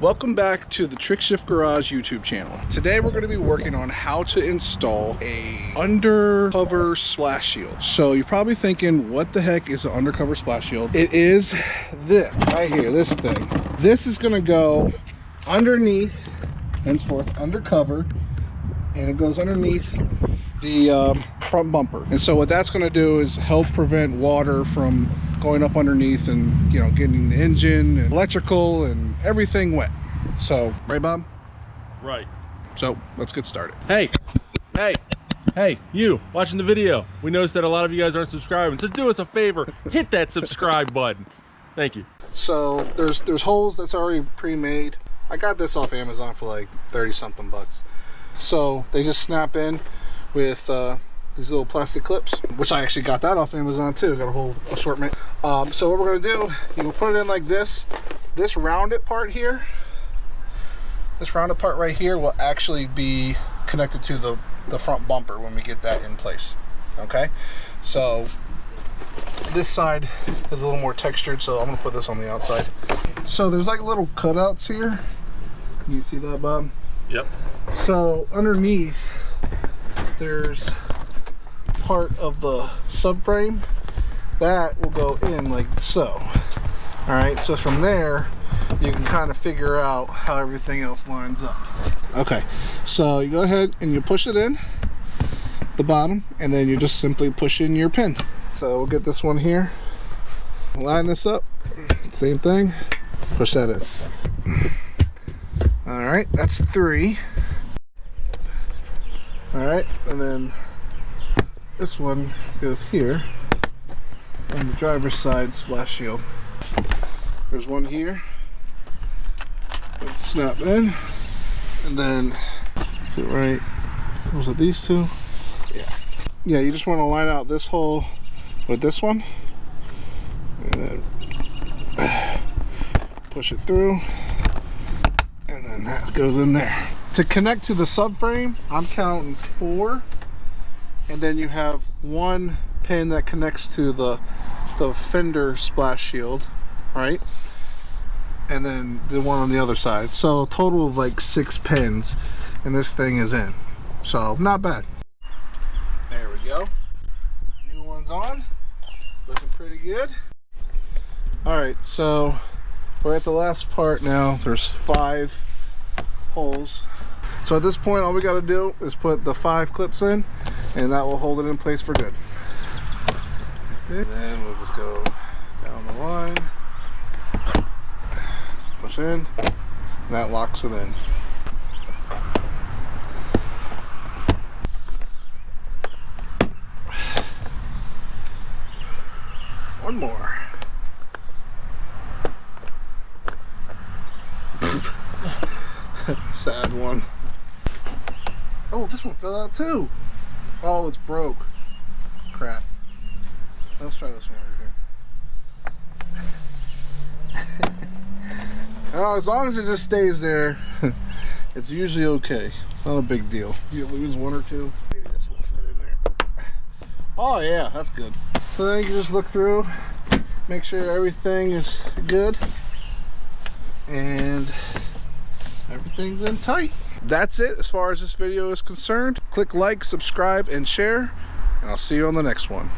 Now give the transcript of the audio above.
Welcome back to the Trick Shift Garage YouTube channel. Today we're going to be working on how to install a undercover splash shield. So you're probably thinking, what the heck is an undercover splash shield? It is this right here, this thing. This is going to go underneath, henceforth undercover, and it goes underneath the front bumper. And so what that's going to do is help prevent water from going up underneath and, you know, getting the engine and electrical and everything wet. So, right, Bob? Right. So let's get started. Hey, you watching the video. We noticed that a lot of you guys aren't subscribing, so do us a favor, hit that subscribe button. Thank you. So there's holes that's already pre-made. I got this off Amazon for like 30 something bucks. So they just snap in with these little plastic clips, which I actually got that off Amazon too. Got a whole assortment. So what we're gonna do, you will put it in like this. This rounded part here, this rounded part right here will actually be connected to the front bumper when we get that in place. Okay, so this side is a little more textured, so I'm gonna put this on the outside. So there's like little cutouts here. Can you see that, Bob? Yep. So underneath there's part of the subframe that will go in like so. All right, so from there you can kind of figure out how everything else lines up. Okay, so you go ahead and you push it in the bottom, and then you just simply push in your pin. So we'll get this one here, line this up, same thing, push that in. All right, that's 3. All right, and then this one goes here on the driver's side splash shield. There's one here. Let's snap in, and then is it right? Was it these two? Yeah, you just want to line out this hole with this one, and then push it through, and then that goes in there. To connect to the subframe, I'm counting 4, and then you have 1 pin that connects to the fender splash shield, right? And then the one on the other side. So a total of like 6 pins, and this thing is in. So not bad. There we go. New one's on. Looking pretty good. All right, so we're at the last part now. There's 5 holes. So at this point, all we got to do is put the 5 clips in, and that will hold it in place for good. And then we'll just go down the line, push in, and that locks it in. One more. Sad one. Oh, this one fell out too. Oh, it's broke. Crap. Let's try this one over here. Oh, as long as it just stays there, it's usually okay. It's not a big deal. If you lose 1 or 2, maybe this will fit in there. Oh yeah, that's good. So then you can just look through, make sure everything is good, and everything's in tight. That's it as far as this video is concerned. Click like, subscribe, and share, and I'll see you on the next one.